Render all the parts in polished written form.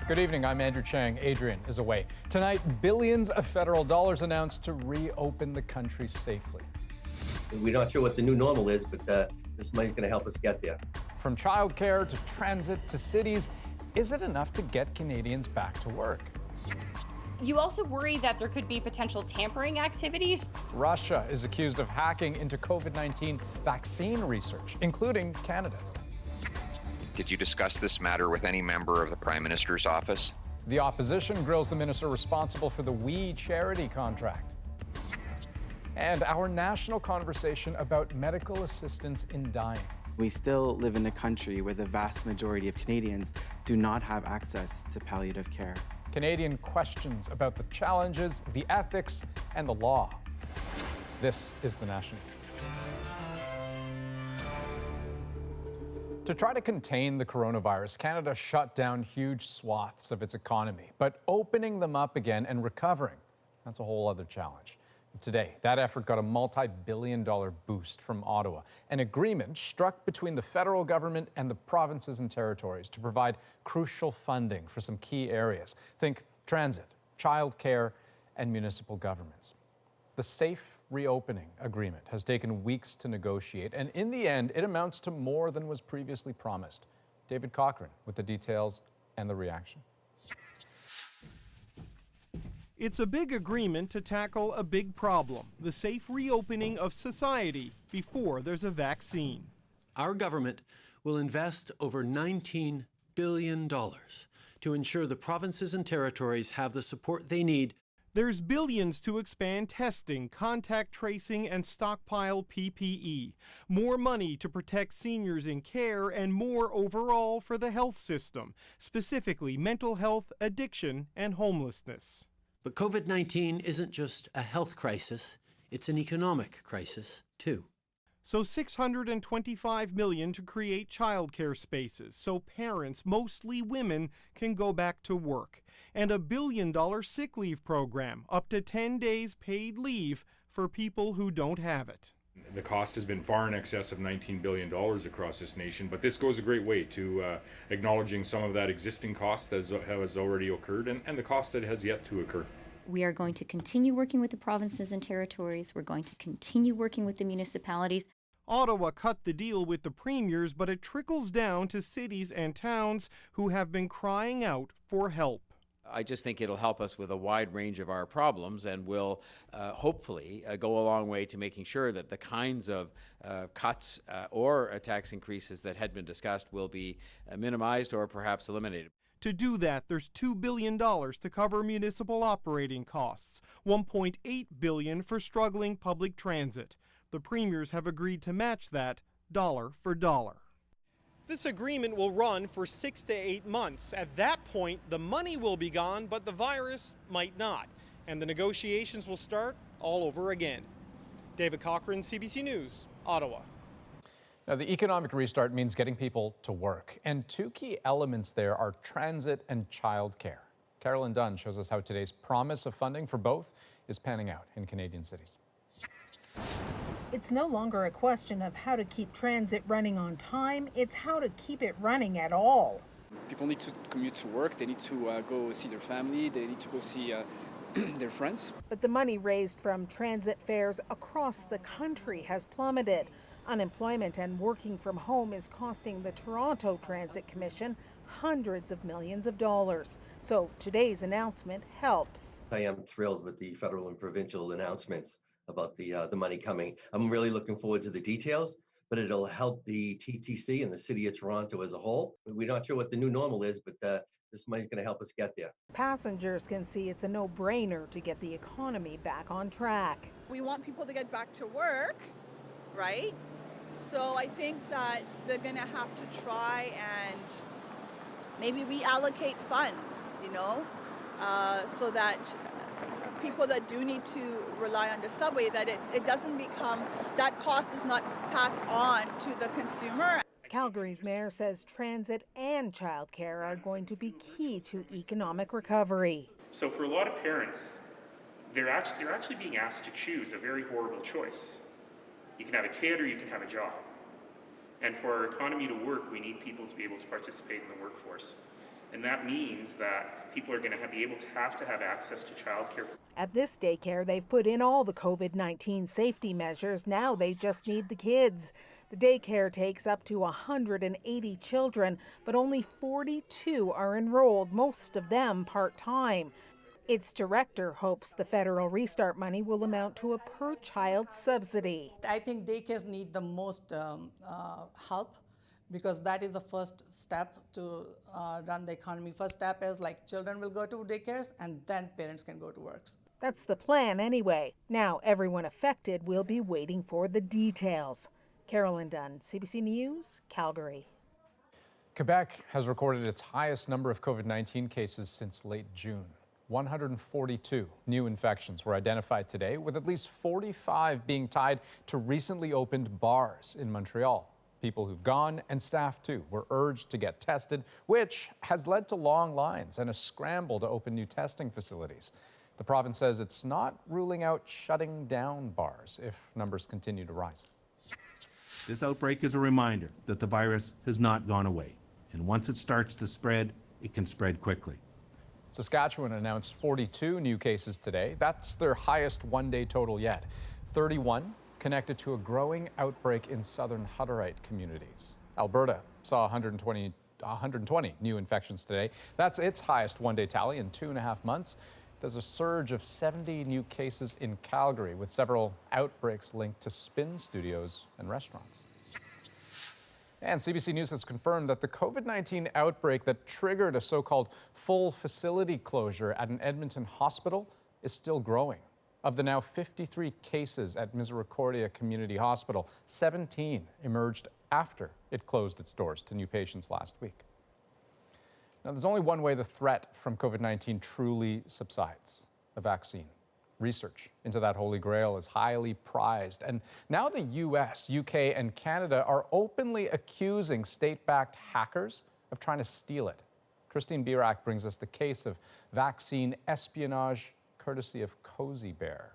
Good evening, I'm Andrew Chang. Adrian is away. Tonight, billions of federal dollars announced to reopen the country safely. We're not sure what the new normal is, but this money's going to help us get there. From childcare to transit to cities, is it enough to get Canadians back to work? You also worry that there could be potential tampering activities. Russia is accused of hacking into COVID-19 vaccine research, including Canada's. Did you discuss this matter with any member of the Prime Minister's office? The opposition grills the minister responsible for the We Charity contract. And our national conversation about medical assistance in dying. We still live in a country where the vast majority of Canadians do not have access to palliative care. Canadian questions about the challenges, the ethics, and the law. This is The National. To try to contain the coronavirus, Canada shut down huge swaths of its economy. But opening them up again and recovering, that's a whole other challenge. Today, that effort got a multi-billion-dollar boost from Ottawa. An agreement struck between the federal government and the provinces and territories to provide crucial funding for some key areas. Think transit, childcare, and municipal governments. The Safe Reopening Agreement has taken weeks to negotiate, and in the end, it amounts to more than was previously promised. David Cochran with the details and the reaction. It's a big agreement to tackle a big problem, the safe reopening of society before there's a vaccine. Our government will invest over $19 billion to ensure the provinces and territories have the support they need. There's billions to expand testing, contact tracing, and stockpile PPE. More money to protect seniors in care, and more overall for the health system, specifically mental health, addiction, and homelessness. But COVID-19 isn't just a health crisis, it's an economic crisis, too. So $625 million to create childcare spaces so parents, mostly women, can go back to work. And a $1 billion sick leave program, up to 10 days paid leave for people who don't have it. The cost has been far in excess of $19 billion across this nation, but this goes a great way to acknowledging some of that existing cost that has already occurred and the cost that has yet to occur. We are going to continue working with the provinces and territories. We're going to continue working with the municipalities. Ottawa cut the deal with the premiers, but it trickles down to cities and towns who have been crying out for help. I just think it'll help us with a wide range of our problems and will hopefully go a long way to making sure that the kinds of cuts or tax increases that had been discussed will be minimized or perhaps eliminated. To do that, there's $2 billion to cover municipal operating costs, $1.8 billion for struggling public transit. The premiers have agreed to match that dollar for dollar. This agreement will run for 6 to 8 months. At that point, the money will be gone, but the virus might not. And the negotiations will start all over again. David Cochran, CBC News, Ottawa. Now, the economic restart means getting people to work. And two key elements there are transit and childcare. Carolyn Dunn shows us how today's promise of funding for both is panning out in Canadian cities. It's no longer a question of how to keep transit running on time, it's how to keep it running at all. People need to commute to work, they need to go see their family, they need to go see their friends. But the money raised from transit fares across the country has plummeted. Unemployment and working from home is costing the Toronto Transit Commission hundreds of millions of dollars. So today's announcement helps. I am thrilled with the federal and provincial announcements about the money coming. I'm really looking forward to the details, but it'll help the TTC and the City of Toronto as a whole. We're not sure what the new normal is, but this money's going to help us get there. Passengers can see it's a no-brainer to get the economy back on track. We want people to get back to work, right? So I think that they're going to have to try and maybe reallocate funds, so that people that do need to rely on the subway, that it doesn't become, that cost is not passed on to the consumer. Calgary's mayor says transit and childcare are going to be key to economic recovery. So for a lot of parents, they're actually being asked to choose a very horrible choice. You can have a kid or you can have a job. And for our economy to work, we need people to be able to participate in the workforce. And that means that people are going to be able to have access to childcare. At this daycare, they've put in all the COVID-19 safety measures. Now they just need the kids. The daycare takes up to 180 children, but only 42 are enrolled, most of them part-time. Its director hopes the federal restart money will amount to a per-child subsidy. I think daycares need the most help, because that is the first step to run the economy. First step is like children will go to daycares and then parents can go to work. That's the plan anyway. Now everyone affected will be waiting for the details. Carolyn Dunn, CBC News, Calgary. Quebec has recorded its highest number of COVID-19 cases since late June. 142 new infections were identified today, with at least 45 being tied to recently opened bars in Montreal. People who've gone, and staff too, were urged to get tested, which has led to long lines and a scramble to open new testing facilities. The province says it's not ruling out shutting down bars if numbers continue to rise. This outbreak is a reminder that the virus has not gone away, and once it starts to spread, it can spread quickly. Saskatchewan announced 42 new cases today. That's their highest one-day total yet. 31 connected to a growing outbreak in southern Hutterite communities. Alberta saw 120 new infections today. That's its highest one-day tally in 2.5 months. There's a surge of 70 new cases in Calgary, with several outbreaks linked to spin studios and restaurants. And CBC News has confirmed that the COVID-19 outbreak that triggered a so-called full facility closure at an Edmonton hospital is still growing. Of the now 53 cases at Misericordia Community Hospital, 17 emerged after it closed its doors to new patients last week. Now, there's only one way the threat from COVID-19 truly subsides: a vaccine. Research into that holy grail is highly prized. And now the US, UK, and Canada are openly accusing state-backed hackers of trying to steal it. Christine Birak brings us the case of vaccine espionage, courtesy of Cozy Bear.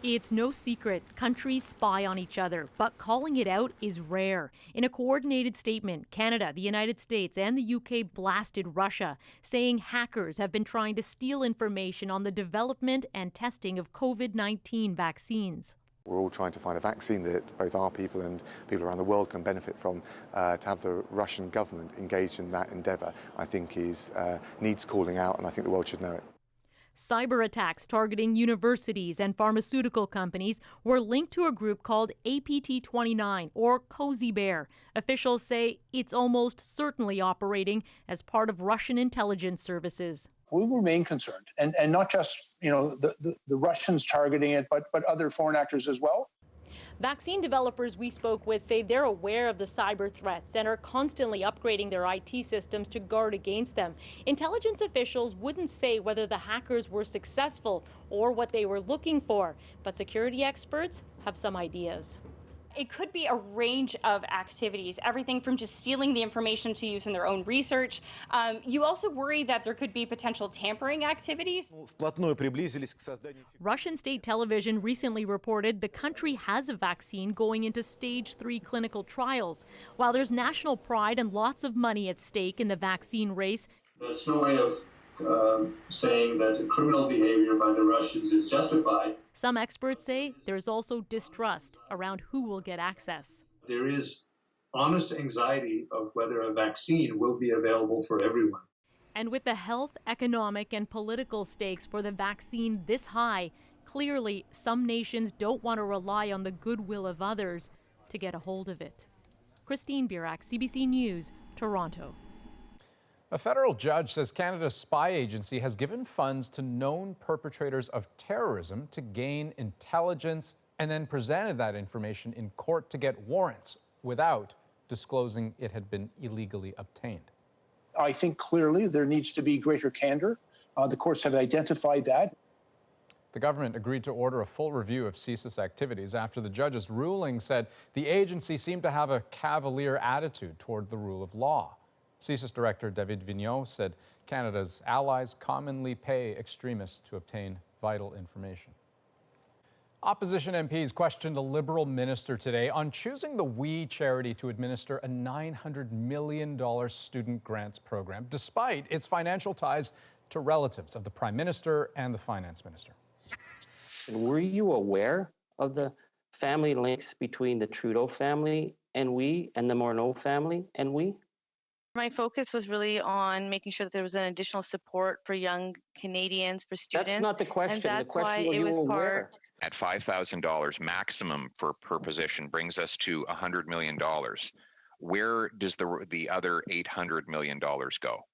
It's no secret countries spy on each other, but calling it out is rare. In a coordinated statement, Canada, the United States, and the UK blasted Russia, saying hackers have been trying to steal information on the development and testing of COVID-19 vaccines. We're all trying to find a vaccine that both our people and people around the world can benefit from. To have the Russian government engaged in that endeavour, I think needs calling out, and I think the world should know it. Cyber attacks targeting universities and pharmaceutical companies were linked to a group called APT29, or Cozy Bear. Officials say it's almost certainly operating as part of Russian intelligence services. We remain concerned, and not just the Russians targeting it, but other foreign actors as well. Vaccine developers we spoke with say they're aware of the cyber threats and are constantly upgrading their IT systems to guard against them. Intelligence officials wouldn't say whether the hackers were successful or what they were looking for, but security experts have some ideas. It could be a range of activities, everything from just stealing the information to use in their own research. You also worry that there could be potential tampering activities. Russian state television recently reported the country has a vaccine going into stage 3 clinical trials. While there's national pride and lots of money at stake in the vaccine race, there's no way of saying that criminal behavior by the Russians is justified. Some experts say there's also distrust around who will get access. There is honest anxiety of whether a vaccine will be available for everyone. And with the health, economic, and political stakes for the vaccine this high, clearly some nations don't want to rely on the goodwill of others to get a hold of it. Christine Birak, CBC News, Toronto. A federal judge says Canada's spy agency has given funds to known perpetrators of terrorism to gain intelligence and then presented that information in court to get warrants without disclosing it had been illegally obtained. I think clearly there needs to be greater candor. The courts have identified that. The government agreed to order a full review of CSIS activities after the judge's ruling said the agency seemed to have a cavalier attitude toward the rule of law. CSIS Director David Vigneault said Canada's allies commonly pay extremists to obtain vital information. Opposition MPs questioned a Liberal minister today on choosing the We charity to administer a $900 million student grants program, despite its financial ties to relatives of the Prime Minister and the Finance Minister. Were you aware of the family links between the Trudeau family and We and the Morneau family and We? My focus was really on making sure that there was an additional support for young Canadians, for students. That's not the question. And that's the question why was it was part. At $5,000 maximum per position brings us to $100 million. Where does the other $800 million go?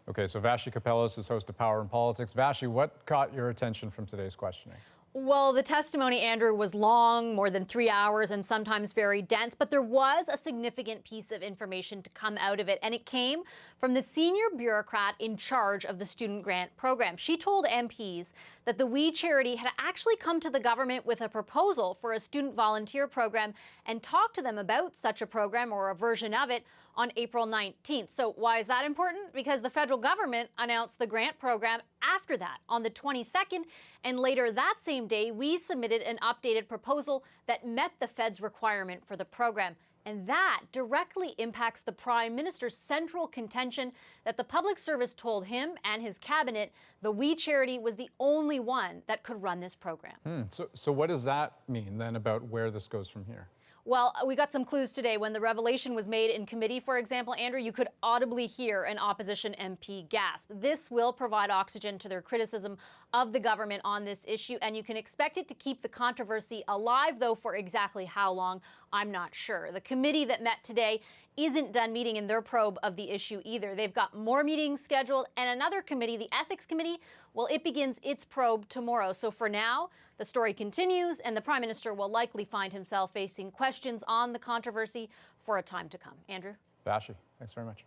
Okay, so Vashi Kapelos is host of Power and Politics. Vashi, what caught your attention from today's questioning? Well, the testimony, Andrew, was long, more than 3 hours, and sometimes very dense, but there was a significant piece of information to come out of it, and it came from the senior bureaucrat in charge of the student grant program. She told MPs that the We charity had actually come to the government with a proposal for a student volunteer program and talked to them about such a program or a version of it on April 19th. So why is that important? Because the federal government announced the grant program after that on the 22nd, and later that same day, we submitted an updated proposal that met the Fed's requirement for the program. And that directly impacts the Prime Minister's central contention that the Public Service told him and his cabinet the We charity was the only one that could run this program. So what does that mean then about where this goes from here? Well, we got some clues today. When the revelation was made in committee, for example, Andrew, you could audibly hear an opposition MP gasp. This will provide oxygen to their criticism of the government on this issue, and you can expect it to keep the controversy alive, though for exactly how long, I'm not sure. The committee that met today isn't done meeting in their probe of the issue either. They've got more meetings scheduled, and another committee, the Ethics Committee, well, it begins its probe tomorrow. So for now, the story continues, and the Prime Minister will likely find himself facing questions on the controversy for a time to come. Andrew? Vashi, thanks very much.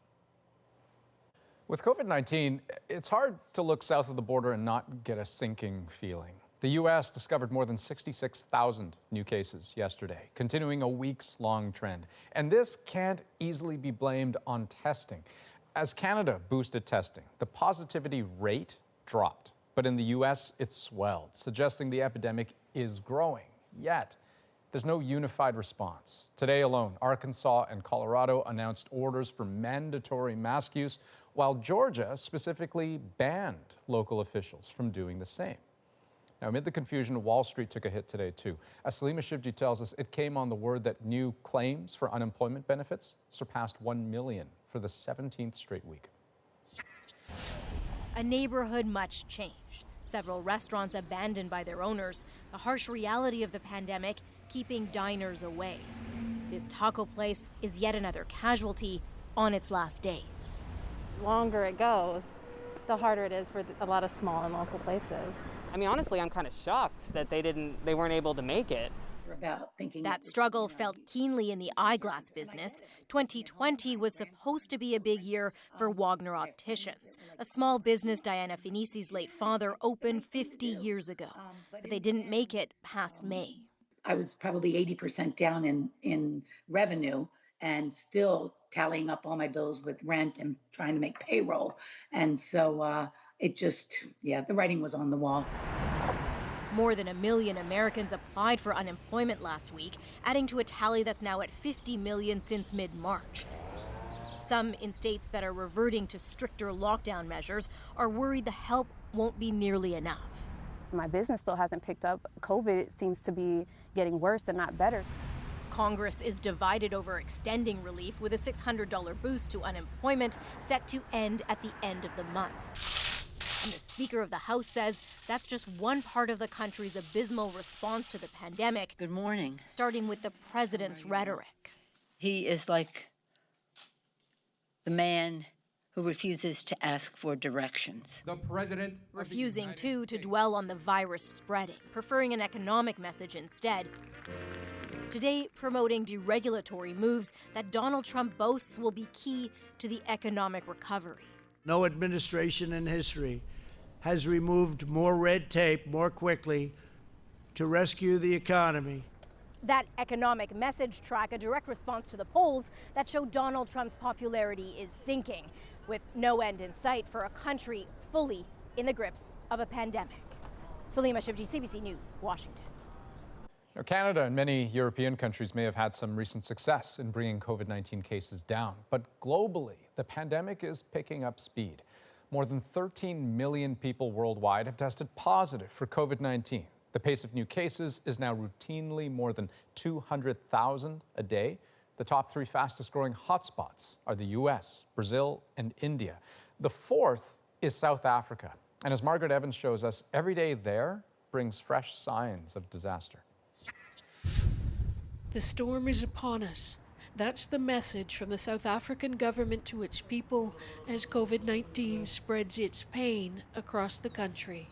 With COVID-19, it's hard to look south of the border and not get a sinking feeling. The U.S. discovered more than 66,000 new cases yesterday, continuing a weeks-long trend. And this can't easily be blamed on testing. As Canada boosted testing, the positivity rate dropped. But in the U.S., it swelled, suggesting the epidemic is growing. Yet, there's no unified response. Today alone, Arkansas and Colorado announced orders for mandatory mask use, while Georgia specifically banned local officials from doing the same. Now, amid the confusion, Wall Street took a hit today, too. As Salima Shivji tells us, it came on the word that new claims for unemployment benefits surpassed 1 million for the 17th straight week. A neighborhood much changed. Several restaurants abandoned by their owners. The harsh reality of the pandemic keeping diners away. This taco place is yet another casualty on its last days. The longer it goes, the harder it is for a lot of small and local places. I mean, honestly, I'm kind of shocked that they weren't able to make it. That struggle felt keenly in the eyeglass business. 2020 was supposed to be a big year for Wagner Opticians, a small business Diana Finisi's late father opened 50 years ago. But they didn't make it past May. I was probably 80% down in revenue and still tallying up all my bills with rent and trying to make payroll. And so the writing was on the wall. More than 1 million Americans applied for unemployment last week, adding to a tally that's now at 50 million since mid-March. Some in states that are reverting to stricter lockdown measures are worried the help won't be nearly enough. My business still hasn't picked up. COVID seems to be getting worse and not better. Congress is divided over extending relief, with a $600 boost to unemployment set to end at the end of the month. And the Speaker of the House says that's just one part of the country's abysmal response to the pandemic. Good morning. Starting with the president's rhetoric. He is like the man who refuses to ask for directions. The president refusing, too, to dwell on the virus spreading, preferring an economic message instead. Today, promoting deregulatory moves that Donald Trump boasts will be key to the economic recovery. No administration in history has removed more red tape more quickly to rescue the economy. That economic message track, a direct response to the polls that show Donald Trump's popularity is sinking, with no end in sight for a country fully in the grips of a pandemic. Salima Shivji, CBC News, Washington. Now, Canada and many European countries may have had some recent success in bringing COVID-19 cases down, but globally, the pandemic is picking up speed. More than 13 million people worldwide have tested positive for COVID-19. The pace of new cases is now routinely more than 200,000 a day. The top three fastest growing hotspots are the US, Brazil, and India. The fourth is South Africa. And as Margaret Evans shows us, every day there brings fresh signs of disaster. The storm is upon us. That's the message from the South African government to its people as COVID-19 spreads its pain across the country.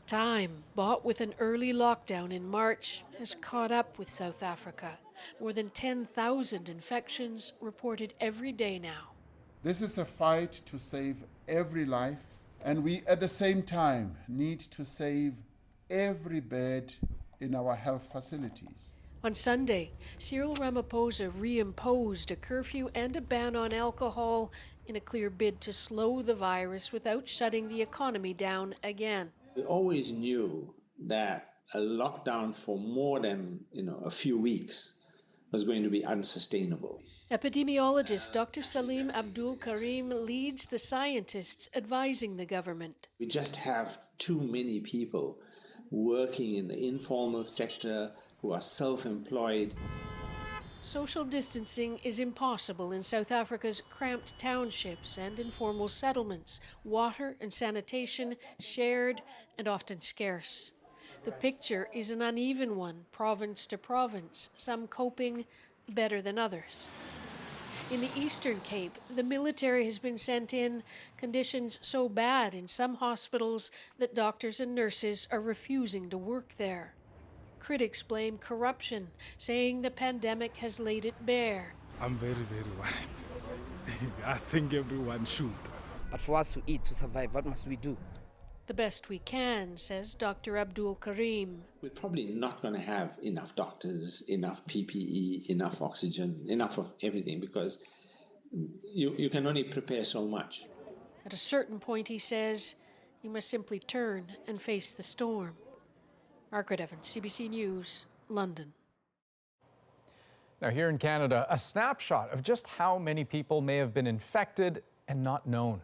Time, bought with an early lockdown in March, has caught up with South Africa. More than 10,000 infections reported every day now. This is a fight to save every life, and we at the same time need to save every bed in our health facilities. On Sunday, Cyril Ramaphosa reimposed a curfew and a ban on alcohol in a clear bid to slow the virus without shutting the economy down again. We always knew that a lockdown for more than a few weeks was going to be unsustainable. Epidemiologist Dr. Salim Abdul Karim leads the scientists advising the government. We just have too many people working in the informal sector who are self-employed. Social distancing is impossible in South Africa's cramped townships and informal settlements. Water and sanitation shared and often scarce. The picture is an uneven one, province to province, some coping better than others. In the Eastern Cape, the military has been sent in, conditions so bad in some hospitals that doctors and nurses are refusing to work there. Critics blame corruption, saying the pandemic has laid it bare. I'm very, very worried. I think everyone should. But for us to eat, to survive, what must we do? The best we can, says Dr. Abdul Karim. We're probably not going to have enough doctors, enough PPE, enough oxygen, enough of everything, because you can only prepare so much. At a certain point, he says, you must simply turn and face the storm. Margaret Evans, CBC News, London. Now, here in Canada, a snapshot of just how many people may have been infected and not known.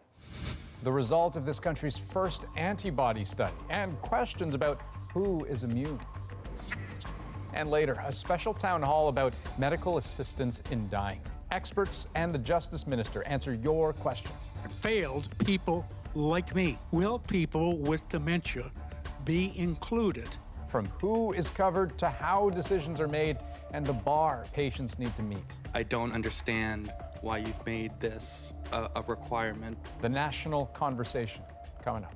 The result of this country's first antibody study and questions about who is immune. And later, a special town hall about medical assistance in dying. Experts and the Justice Minister answer your questions. Failed people like me. Will people with dementia be included? From who is covered to how decisions are made and the bar patients need to meet. I don't understand why you've made this a requirement. The national conversation coming up.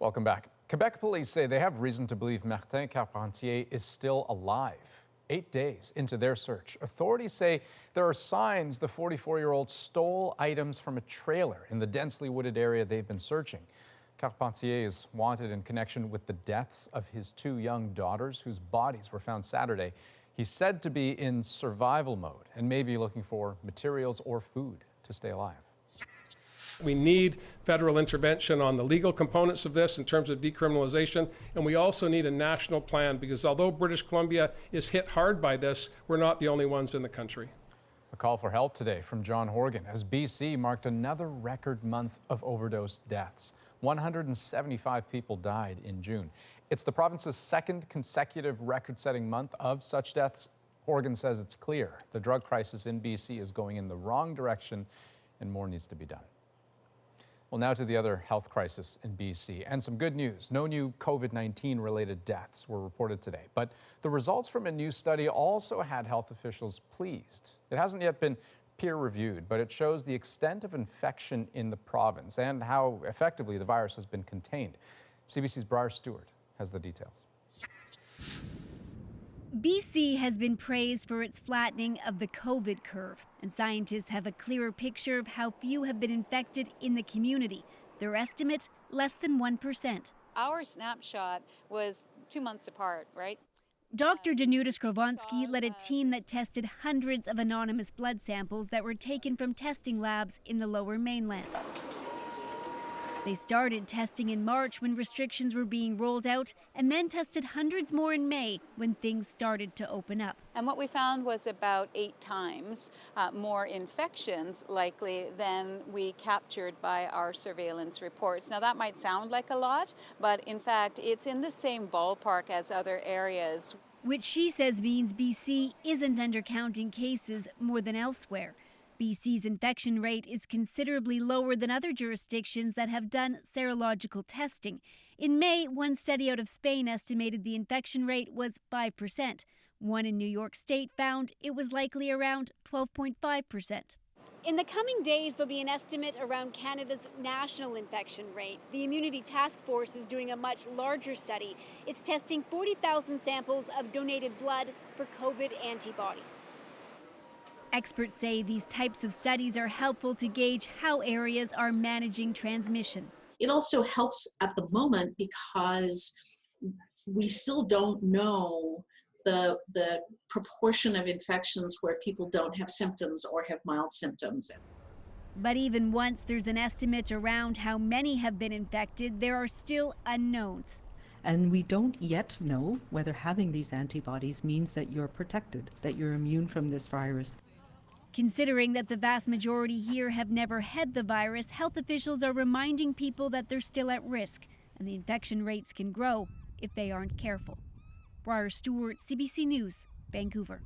Welcome back. Quebec police say they have reason to believe Martin Carpentier is still alive. 8 days into their search, authorities say there are signs the 44-year-old stole items from a trailer in the densely wooded area they've been searching. Carpentier is wanted in connection with the deaths of his 2 young daughters, whose bodies were found Saturday. He's said to be in survival mode and may be looking for materials or food to stay alive. We need federal intervention on the legal components of this in terms of decriminalization, and we also need a national plan because although British Columbia is hit hard by this, we're not the only ones in the country. A call for help today from John Horgan as BC marked another record month of overdose deaths. 175 people died in June. It's the province's second consecutive record-setting month of such deaths. Horgan says it's clear the drug crisis in BC is going in the wrong direction and more needs to be done. Well, now to the other health crisis in BC and some good news. No new COVID-19 related deaths were reported today, but the results from a new study also had health officials pleased. It hasn't yet been peer reviewed, but it shows the extent of infection in the province and how effectively the virus has been contained. CBC's Briar Stewart has the details. BC has been praised for its flattening of the COVID curve, and scientists have a clearer picture of how few have been infected in the community. Their estimate, less than 1%. Our snapshot was 2 months apart, right? Dr. Danuta Skrovonsky led a team that tested hundreds of anonymous blood samples that were taken from testing labs in the Lower Mainland. They started testing in March when restrictions were being rolled out, and then tested hundreds more in May when things started to open up. And what we found was about 8 times more infections likely than we captured by our surveillance reports. Now that might sound like a lot, but in fact it's in the same ballpark as other areas. Which she says means BC isn't undercounting cases more than elsewhere. BC's infection rate is considerably lower than other jurisdictions that have done serological testing. In May, one study out of Spain estimated the infection rate was 5%. One in New York State found it was likely around 12.5%. In the coming days, there'll be an estimate around Canada's national infection rate. The Immunity Task Force is doing a much larger study. It's testing 40,000 samples of donated blood for COVID antibodies. Experts say these types of studies are helpful to gauge how areas are managing transmission. It also helps at the moment because we still don't know the proportion of infections where people don't have symptoms or have mild symptoms. But even once there's an estimate around how many have been infected, there are still unknowns. And we don't yet know whether having these antibodies means that you're protected, that you're immune from this virus. Considering that the vast majority here have never had the virus, health officials are reminding people that they're still at risk, and the infection rates can grow if they aren't careful. Briar Stewart, CBC News, Vancouver.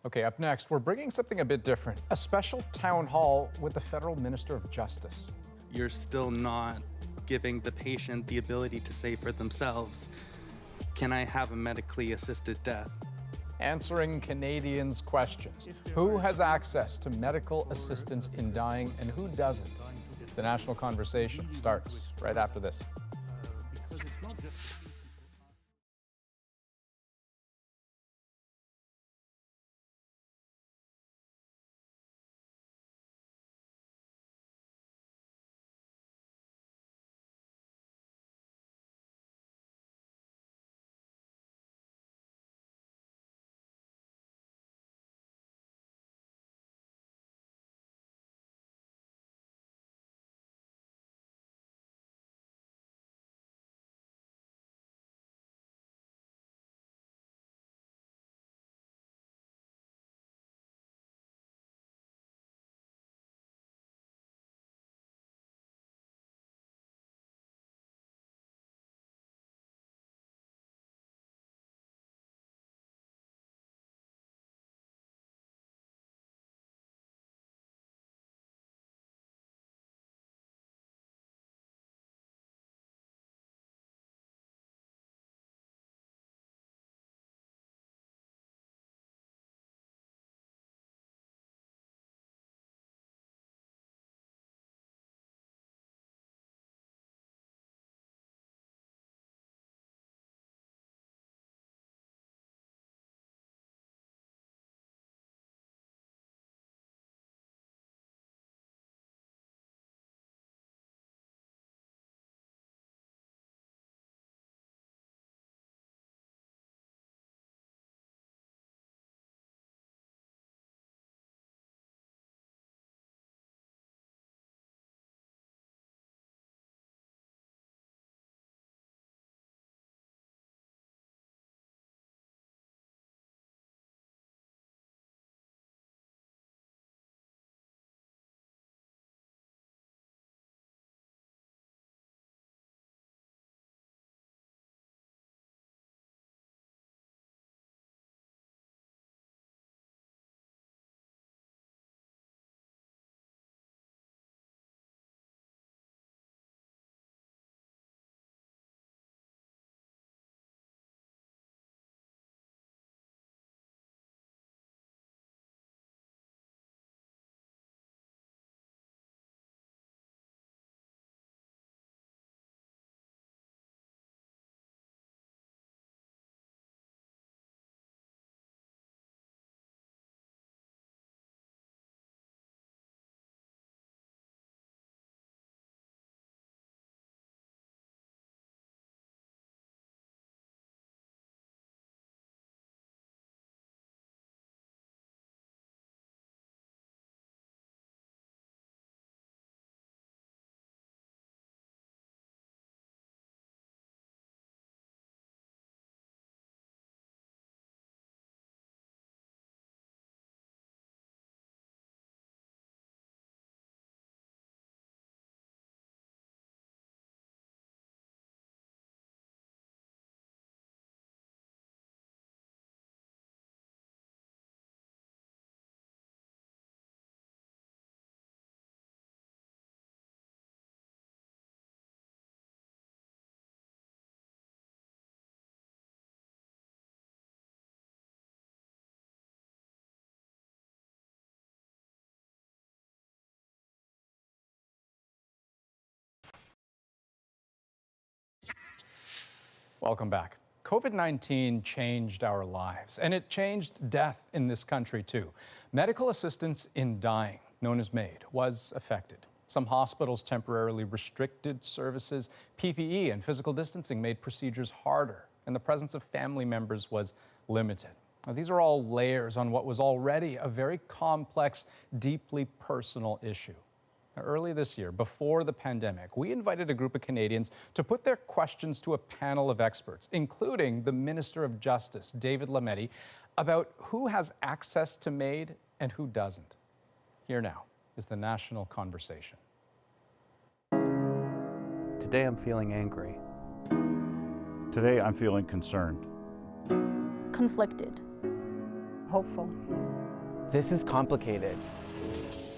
Okay, up next, we're bringing something a bit different. A special town hall with the Federal Minister of Justice. You're still not giving the patient the ability to say for themselves, can I have a medically assisted death? Answering Canadians' questions. Who has access to medical assistance in dying and who doesn't? The national conversation starts right after this. Welcome back. COVID-19 changed our lives, and it changed death in this country too. Medical assistance in dying, known as MAID, was affected. Some hospitals temporarily restricted services. PPE and physical distancing made procedures harder, and the presence of family members was limited. Now, these are all layers on what was already a very complex, deeply personal issue. Now, early this year, before the pandemic, we invited a group of Canadians to put their questions to a panel of experts, including the Minister of Justice, David Lametti, about who has access to MAID and who doesn't. Here now is the national conversation. Today I'm feeling angry. Today I'm feeling concerned. Conflicted. Hopeful. This is complicated.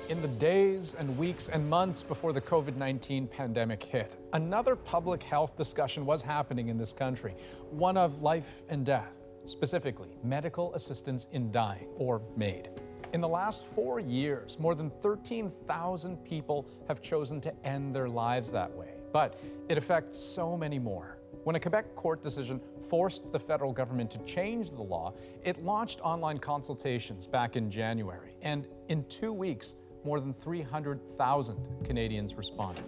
In the days and weeks and months before the COVID-19 pandemic hit, another public health discussion was happening in this country, one of life and death, specifically medical assistance in dying, or MAID. In the last 4 years, more than 13,000 people have chosen to end their lives that way, but it affects so many more. When a Quebec court decision forced the federal government to change the law, it launched online consultations back in January, and in 2 weeks, more than 300,000 Canadians responded.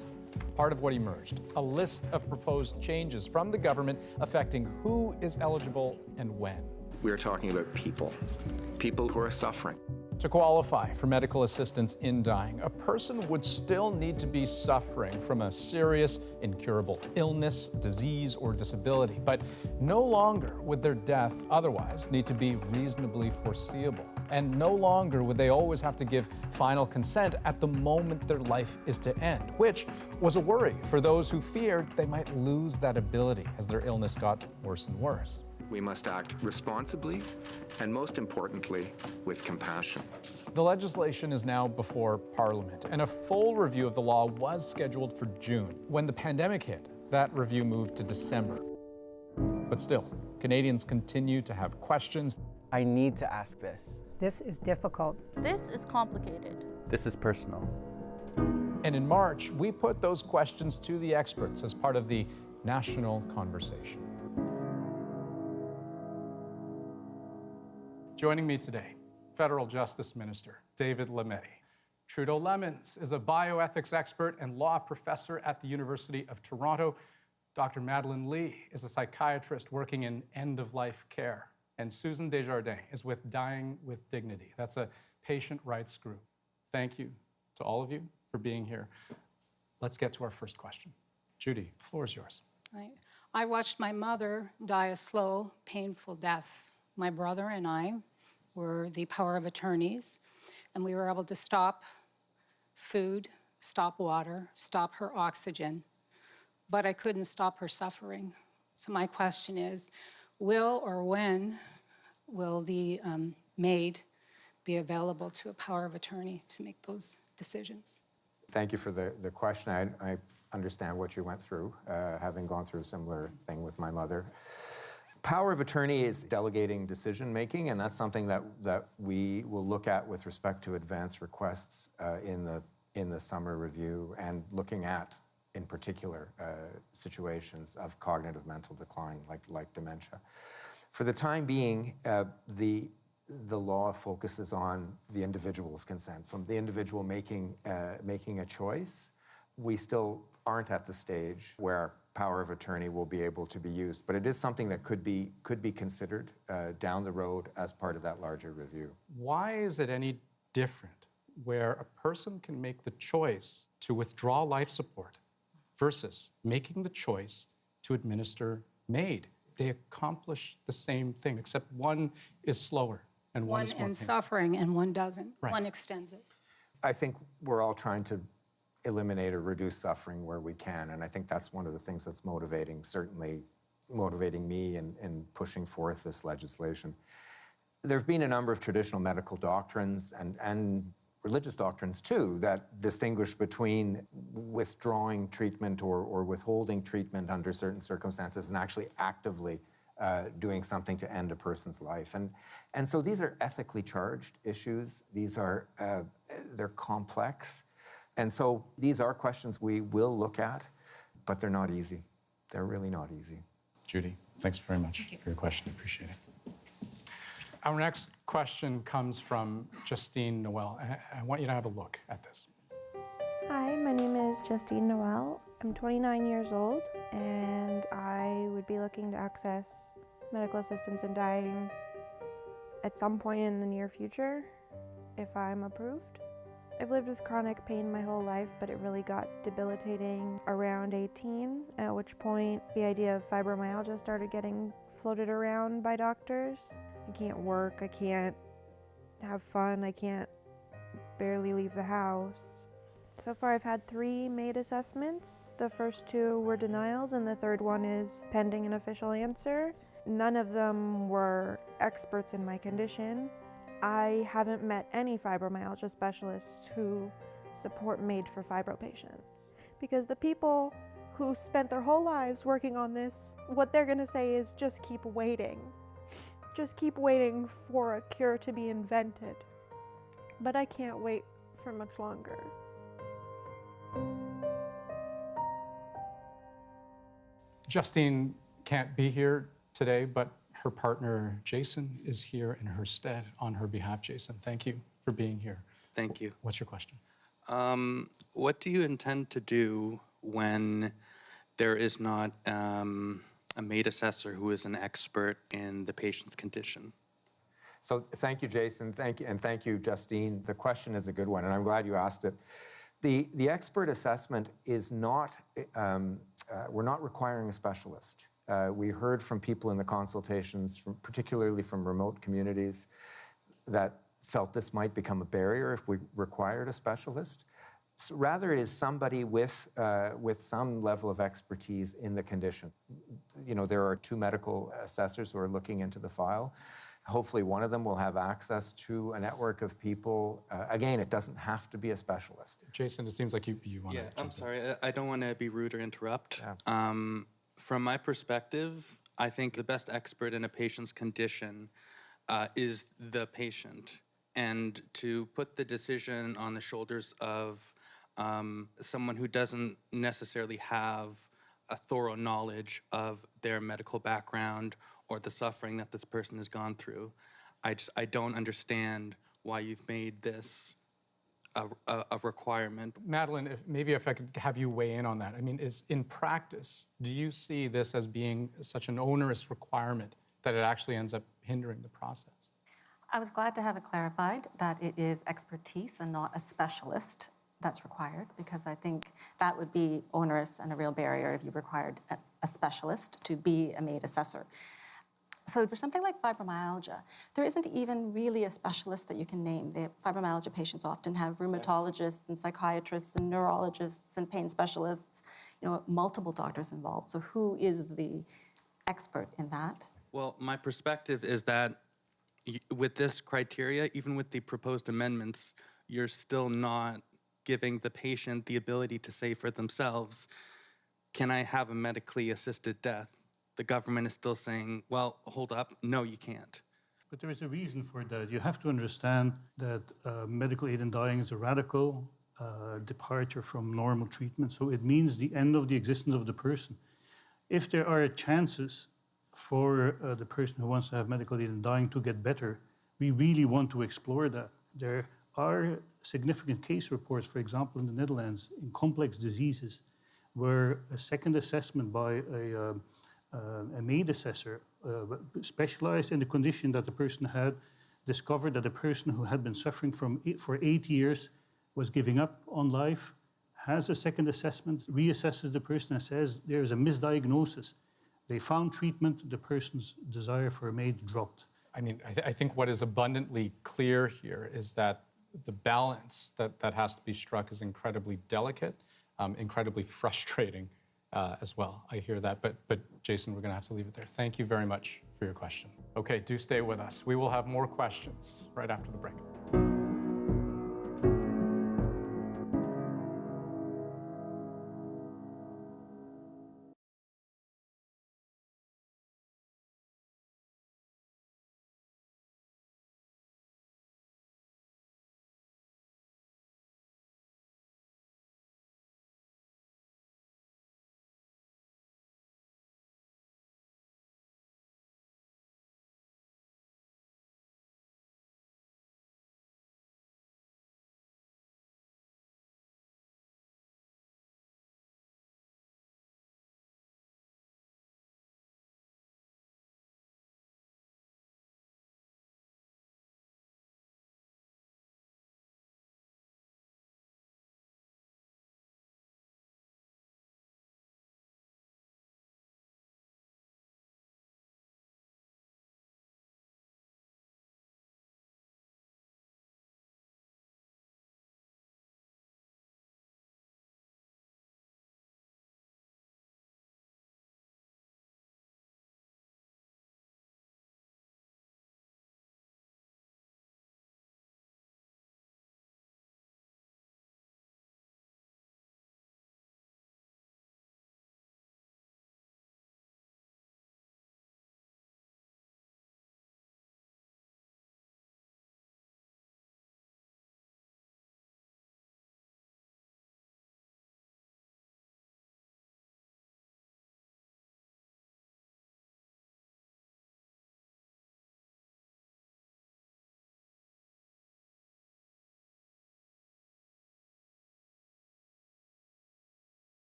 Part of what emerged, a list of proposed changes from the government affecting who is eligible and when. We are talking about people who are suffering. To qualify for medical assistance in dying, a person would still need to be suffering from a serious, incurable illness, disease, or disability, but no longer would their death otherwise need to be reasonably foreseeable. And no longer would they always have to give final consent at the moment their life is to end, which was a worry for those who feared they might lose that ability as their illness got worse and worse. We must act responsibly and, most importantly, with compassion. The legislation is now before Parliament, and a full review of the law was scheduled for June. When the pandemic hit, that review moved to December. But still, Canadians continue to have questions. I need to ask this. This is difficult. This is complicated. This is personal. And in March, we put those questions to the experts as part of the national conversation. Joining me today, Federal Justice Minister David Lametti. Trudeau Lemons is a bioethics expert and law professor at the University of Toronto. Dr. Madeleine Lee is a psychiatrist working in end-of-life care. And Susan Desjardins is with Dying with Dignity. That's a patient rights group. Thank you to all of you for being here. Let's get to our first question. Judy, the floor is yours. I watched my mother die a slow, painful death. My brother and I were the power of attorneys, and we were able to stop food, stop water, stop her oxygen, but I couldn't stop her suffering. So my question is, will or when will the MAID be available to a power of attorney to make those decisions? Thank you for the question. I understand what you went through, having gone through a similar thing with my mother. Power of attorney is delegating decision-making, and that's something that we will look at with respect to advance requests in the summer review, and looking at, in particular, situations of cognitive mental decline, like dementia. For the time being, the law focuses on the individual's consent, so the individual making a choice. We still aren't at the stage where power of attorney will be able to be used, but it is something that could be considered down the road as part of that larger review. Why is it any different where a person can make the choice to withdraw life support versus making the choice to administer MAID? They accomplish the same thing, except one is slower and one is more ends painful. suffering and one doesn't. Right. One extends it. I think we're all trying to eliminate or reduce suffering where we can, and I think that's one of the things that's certainly motivating me in pushing forth this legislation. There have been a number of traditional medical doctrines and religious doctrines too that distinguish between withdrawing treatment or withholding treatment under certain circumstances and actually actively doing something to end a person's life. And so these are ethically charged issues. These are, they're complex. And so these are questions we will look at, but they're not easy. They're really not easy. Judy, thanks very much for your question. Appreciate it. Our next question comes from Justine Noel. I want you to have a look at this. Hi, my name is Justine Noel. I'm 29 years old, and I would be looking to access medical assistance in dying at some point in the near future, if I'm approved. I've lived with chronic pain my whole life, but it really got debilitating around 18, at which point the idea of fibromyalgia started getting floated around by doctors. I can't work, I can't have fun, I can't barely leave the house. So far I've had 3 MAID assessments. The first 2 were denials and the third one is pending an official answer. None of them were experts in my condition. I haven't met any fibromyalgia specialists who support MAID for fibro patients. Because the people who spent their whole lives working on this, what they're gonna say is just keep waiting. Just keep waiting for a cure to be invented. But I can't wait for much longer. Justine can't be here today, but her partner, Jason, is here in her stead on her behalf. Jason, thank you for being here. Thank you. What's your question? What do you intend to do when there is not a MAID assessor who is an expert in the patient's condition? So thank you, Jason. Thank you, Justine. The question is a good one, and I'm glad you asked it. The expert assessment is not, we're not requiring a specialist. We heard from people in the consultations, particularly from remote communities, that felt this might become a barrier if we required a specialist. So rather, it is somebody with some level of expertise in the condition. You know, there are 2 medical assessors who are looking into the file. Hopefully one of them will have access to a network of people. Again, it doesn't have to be a specialist. Jason, it seems like you want to. Yeah, I'm sorry. I don't want to be rude or interrupt. Yeah. From my perspective, I think the best expert in a patient's condition is the patient. And to put the decision on the shoulders of someone who doesn't necessarily have a thorough knowledge of their medical background or the suffering that this person has gone through, I don't understand why you've made this a requirement. Madeline, if I could have you weigh in on that. I mean, in practice, do you see this as being such an onerous requirement that it actually ends up hindering the process? I was glad to have it clarified that it is expertise and not a specialist that's required, because I think that would be onerous and a real barrier if you required a specialist to be a MAID assessor. So for something like fibromyalgia, there isn't even really a specialist that you can name. The fibromyalgia patients often have rheumatologists and psychiatrists and neurologists and pain specialists, you know, multiple doctors involved. So who is the expert in that? Well, my perspective is that with this criteria, even with the proposed amendments, you're still not giving the patient the ability to say for themselves, can I have a medically assisted death? The government is still saying, well, hold up, no, you can't. But there is a reason for that. You have to understand that medical aid in dying is a radical departure from normal treatment. So it means the end of the existence of the person. If there are chances for the person who wants to have medical aid in dying to get better, we really want to explore that. There are significant case reports, for example, in the Netherlands, in complex diseases, where a second assessment by a MAID assessor specialized in the condition that the person had discovered that the person who had been suffering for 8 years was giving up on life, has a second assessment, reassesses the person and says there is a misdiagnosis. They found treatment, the person's desire for a MAID dropped. I mean, I think what is abundantly clear here is that the balance that has to be struck is incredibly delicate, incredibly frustrating as well. I hear that, but Jason, we're gonna have to leave it there. Thank you very much for your question. Okay, do stay with us. We will have more questions right after the break.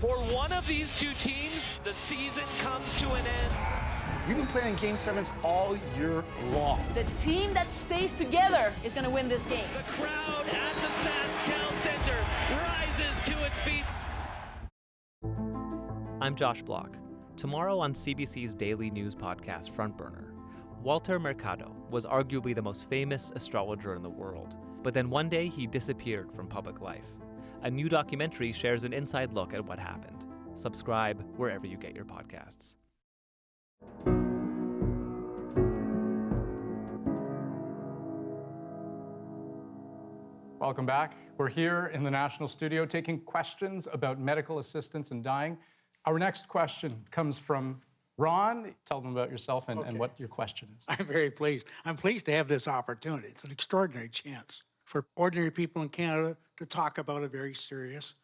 For one of these two teams, the season comes to an end. We've been playing Game 7s all year long. The team that stays together is going to win this game. The crowd at the SaskTel Center rises to its feet. I'm Josh Block. Tomorrow on CBC's daily news podcast, Front Burner, Walter Mercado was arguably the most famous astrologer in the world, but then one day he disappeared from public life. A new documentary shares an inside look at what happened. Subscribe wherever you get your podcasts. Welcome back. We're here in the National Studio taking questions about medical assistance in dying. Our next question comes from Ron. Tell them about yourself and what your question is. I'm very pleased. I'm pleased to have this opportunity. It's an extraordinary chance for ordinary people in Canada to talk about a very serious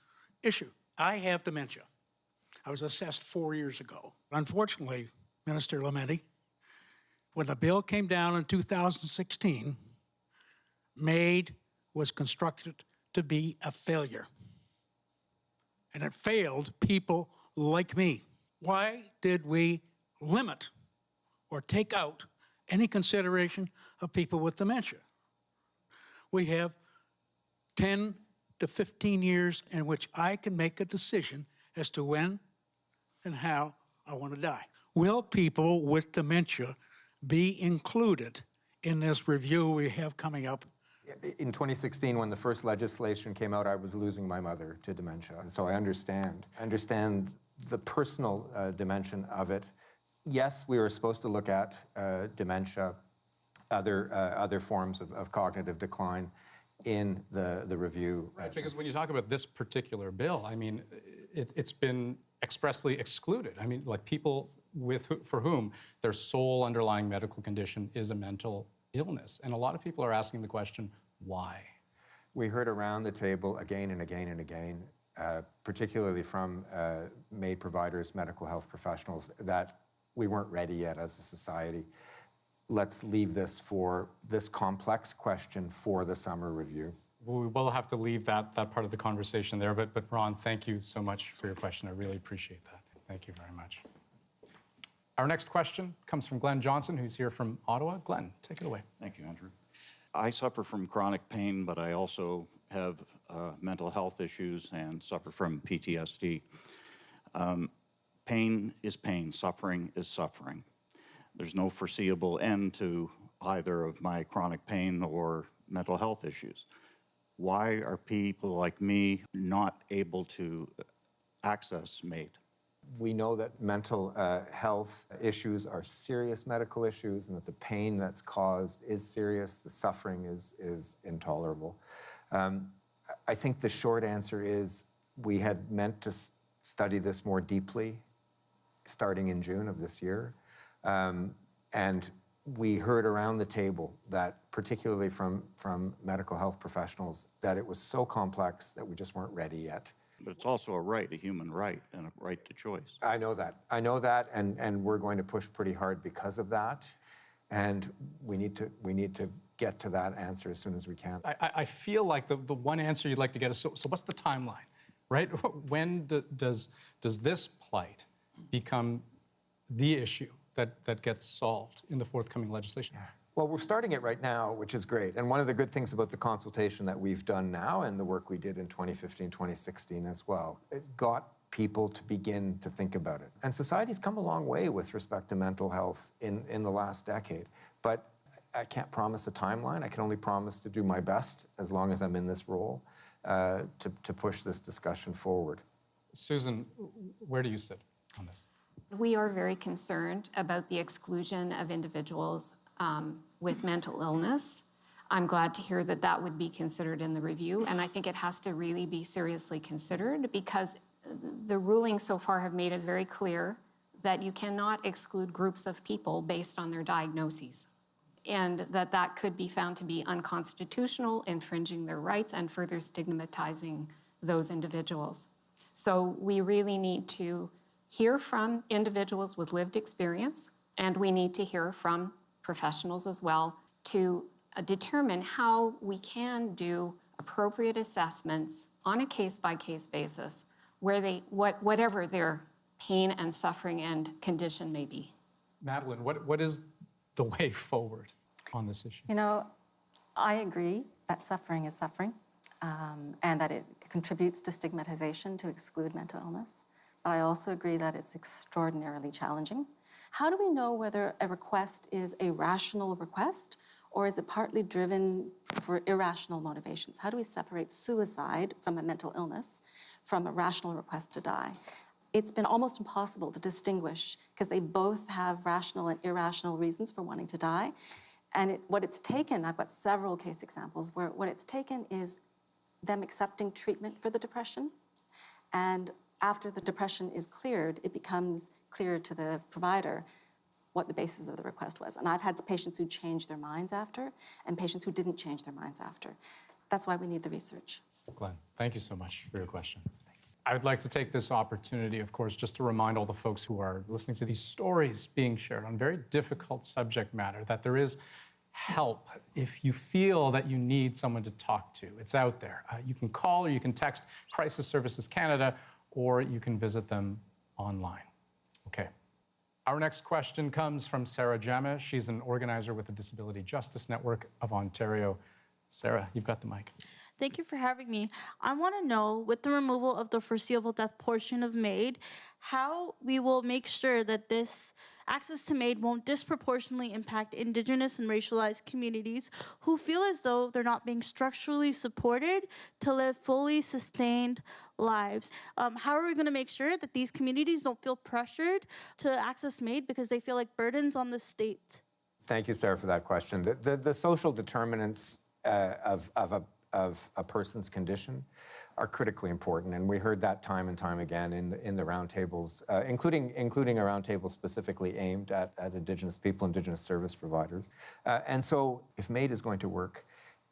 issue. I have dementia. I was assessed 4 years ago. Unfortunately, Minister Lametti, when the bill came down in 2016, MAID was constructed to be a failure. And it failed people like me. Why did we limit or take out any consideration of people with dementia? We have 10 to 15 years in which I can make a decision as to when and how I want to die. Will people with dementia be included in this review we have coming up? In 2016, when the first legislation came out, I was losing my mother to dementia, and so I understand the personal dimension of it. Yes, we were supposed to look at dementia, other forms of cognitive decline in the review. Right, because when you talk about this particular bill, I mean, it's been expressly excluded. I mean, like people for whom their sole underlying medical condition is a mental illness. And a lot of people are asking the question, why? We heard around the table again and again and again, particularly from MAID providers, medical health professionals, that we weren't ready yet as a society. Let's leave this complex question for the summer review. We will have to leave that part of the conversation there, but Ron, thank you so much for your question. I really appreciate that. Thank you very much. Our next question comes from Glenn Johnson, who's here from Ottawa. Glenn, take it away. Thank you, Andrew. I suffer from chronic pain, but I also have mental health issues and suffer from PTSD. Pain is pain, suffering is suffering. There's no foreseeable end to either of my chronic pain or mental health issues. Why are people like me not able to access MAID? We know that mental health issues are serious medical issues and that the pain that's caused is serious, the suffering is intolerable. I think the short answer is we had meant to study this more deeply starting in June of this year. And we heard around the table that, particularly from medical health professionals, that it was so complex that we just weren't ready yet. But it's also a right, a human right, and a right to choice. I know that, and we're going to push pretty hard because of that. And we need to get to that answer as soon as we can. I feel like the one answer you'd like to get is, so what's the timeline, right? When does this plight become the issue that gets solved in the forthcoming legislation? Well, we're starting it right now, which is great. And one of the good things about the consultation that we've done now and the work we did in 2015, 2016 as well, it got people to begin to think about it. And society's come a long way with respect to mental health in the last decade. But I can't promise a timeline. I can only promise to do my best as long as I'm in this role to push this discussion forward. Susan, where do you sit on this? We are very concerned about the exclusion of individuals with mental illness. I'm glad to hear that that would be considered in the review, and I think it has to really be seriously considered because the rulings so far have made it very clear that you cannot exclude groups of people based on their diagnoses, and that could be found to be unconstitutional, infringing their rights, and further stigmatizing those individuals. So we really need to hear from individuals with lived experience, and we need to hear from professionals as well to determine how we can do appropriate assessments on a case-by-case basis whatever their pain and suffering and condition may be. Madeline, what is the way forward on this issue? You know, I agree that suffering is suffering and that it contributes to stigmatization to exclude mental illness. But I also agree that it's extraordinarily challenging. How do we know whether a request is a rational request or is it partly driven for irrational motivations? How do we separate suicide from a mental illness from a rational request to die? It's been almost impossible to distinguish because they both have rational and irrational reasons for wanting to die. And what it's taken, I've got several case examples where what it's taken is them accepting treatment for the depression. And after the depression is cleared, it becomes clear to the provider what the basis of the request was. And I've had patients who changed their minds after and patients who didn't change their minds after. That's why we need the research. Glenn, thank you so much for your question. I would like to take this opportunity, of course, just to remind all the folks who are listening to these stories being shared on very difficult subject matter that there is help if you feel that you need someone to talk to. It's out there. You can call or you can text Crisis Services Canada, or you can visit them online. Okay. Our next question comes from Sarah Jama. She's an organizer with the Disability Justice Network of Ontario. Sarah, you've got the mic. Thank you for having me. I want to know, with the removal of the foreseeable death portion of MAID, how we will make sure that this access to MAID won't disproportionately impact Indigenous and racialized communities who feel as though they're not being structurally supported to live fully sustained lives. How are we going to make sure that these communities don't feel pressured to access MAID because they feel like burdens on the state? Thank you, Sarah, for that question. The social determinants of a person's condition are critically important, and we heard that time and time again in the roundtables, including a roundtable specifically aimed at Indigenous people, Indigenous service providers. And so if MAID is going to work,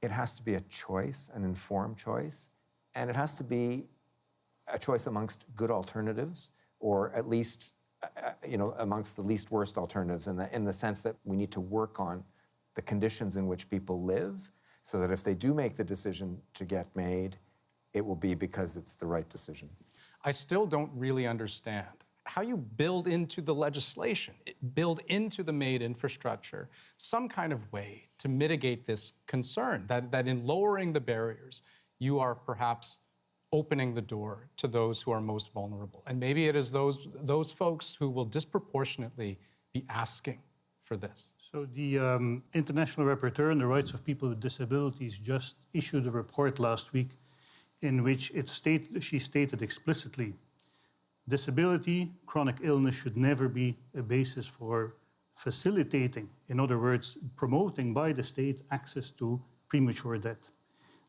it has to be a choice, an informed choice, and it has to be a choice amongst good alternatives, or at least amongst the least worst alternatives, in the sense that we need to work on the conditions in which people live, so that if they do make the decision to get MAID, it will be because it's the right decision. I still don't really understand how you build into the legislation, build into the MAID infrastructure, some kind of way to mitigate this concern, that in lowering the barriers, you are perhaps opening the door to those who are most vulnerable. And maybe it is those folks who will disproportionately be asking for this. So the International Rapporteur on the Rights of People with Disabilities just issued a report last week in which she stated explicitly, disability, chronic illness should never be a basis for facilitating, in other words, promoting by the state access to premature death.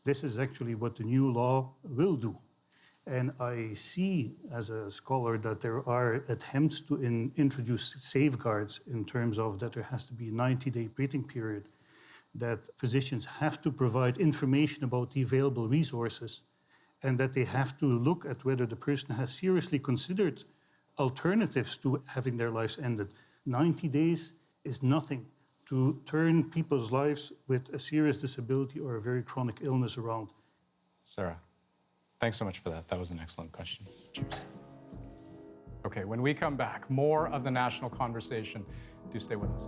This is actually what the new law will do. And I see, as a scholar, that there are attempts to introduce safeguards in terms of that there has to be a 90-day waiting period, that physicians have to provide information about the available resources, and that they have to look at whether the person has seriously considered alternatives to having their lives ended. 90 days is nothing to turn people's lives with a serious disability or a very chronic illness around. Sarah, thanks so much for that. That was an excellent question. Cheers. Okay, when we come back, more of the national conversation. Do stay with us.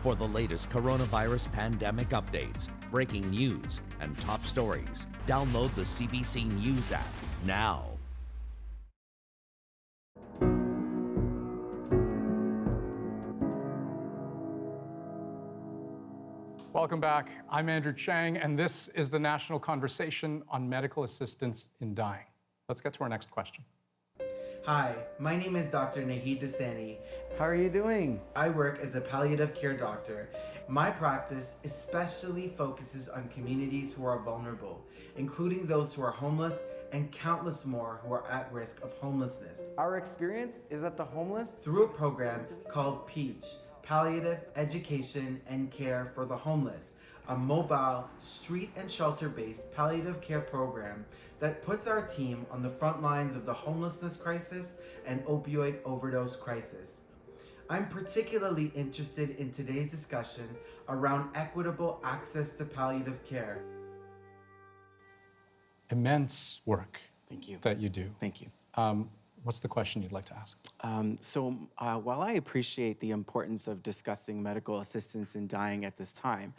For the latest coronavirus pandemic updates, breaking news, and top stories, download the CBC News app now. Welcome back. I'm Andrew Chang, and this is the national conversation on medical assistance in dying. Let's get to our next question. Hi, my name is Dr. Nahid Dasani. How are you doing? I work as a palliative care doctor. My practice especially focuses on communities who are vulnerable, including those who are homeless and countless more who are at risk of homelessness. Our experience is that the homeless, through a program called PEACH, Palliative Education and Care for the Homeless, a mobile, street and shelter-based palliative care program that puts our team on the front lines of the homelessness crisis and opioid overdose crisis. I'm particularly interested in today's discussion around equitable access to palliative care. Immense work Thank you. that you do. Thank you. What's the question you'd like to ask? While I appreciate the importance of discussing medical assistance in dying at this time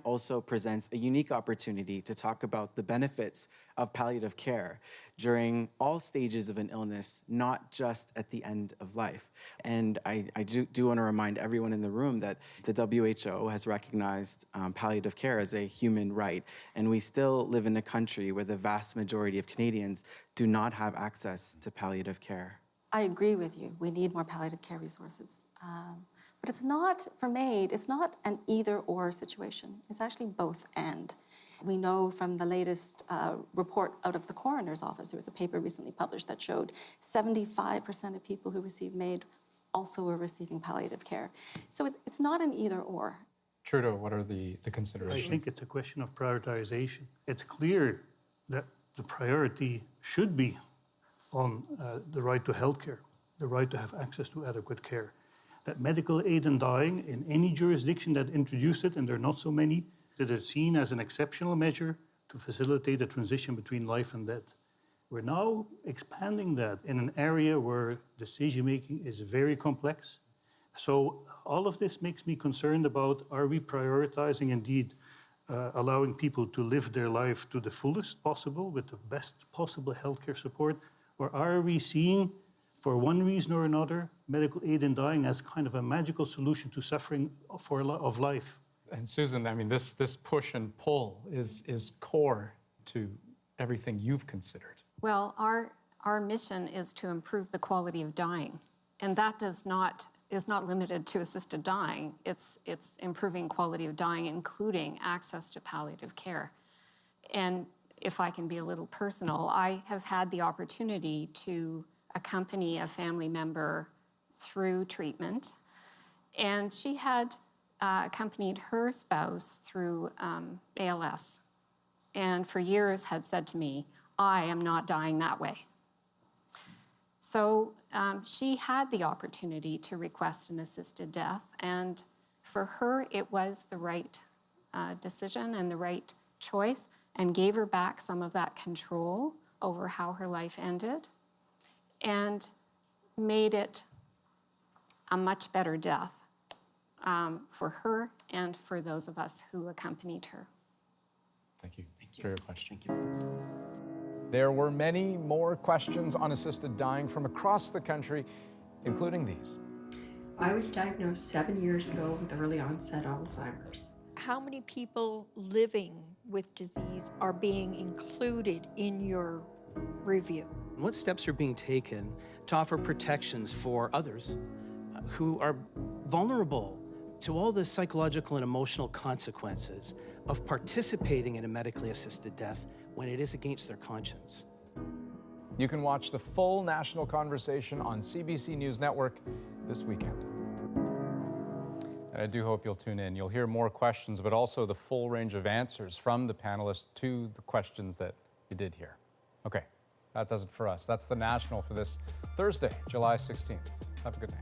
also presents a unique opportunity to talk about the benefits of palliative care during all stages of an illness, not just at the end of life. And I do want to remind everyone in the room that the WHO has recognized palliative care as a human right, and we still live in a country where the vast majority of Canadians do not have access to palliative care. I agree with you. We need more palliative care resources. But it's not, for MAID, it's not an either-or situation. It's actually both and. We know from the latest report out of the coroner's office, there was a paper recently published that showed 75% of people who receive MAID also were receiving palliative care. So it's not an either-or. Trudeau, what are the considerations? I think it's a question of prioritization. It's clear that the priority should be on the right to health care, the right to have access to adequate care. That medical aid in dying in any jurisdiction that introduced it, and there are not so many, that is seen as an exceptional measure to facilitate the transition between life and death. We're now expanding that in an area where decision-making is very complex. So all of this makes me concerned about, are we prioritizing indeed allowing people to live their life to the fullest possible with the best possible healthcare support? Or are we seeing, for one reason or another, medical aid in dying as kind of a magical solution to suffering of life? And Susan, I mean, this push and pull is core to everything you've considered. Well, our mission is to improve the quality of dying, and that is not limited to assisted dying. It's improving quality of dying, including access to palliative care. And if I can be a little personal, I have had the opportunity to accompany a family member through treatment, and she had accompanied her spouse through ALS, and for years had said to me, I am not dying that way. So she had the opportunity to request an assisted death, and for her it was the right decision and the right choice, and gave her back some of that control over how her life ended, and made it a much better death for her and for those of us who accompanied her. Thank you for your question. Thank you. There were many more questions on assisted dying from across the country, including these. I was diagnosed 7 years ago with early onset Alzheimer's. How many people living with disease are being included in your review? What steps are being taken to offer protections for others who are vulnerable to all the psychological and emotional consequences of participating in a medically assisted death when it is against their conscience? You can watch the full national conversation on CBC News Network this weekend. And I do hope you'll tune in. You'll hear more questions, but also the full range of answers from the panelists to the questions that you did hear. Okay, that does it for us. That's the National for this Thursday, July 16th. Have a good night.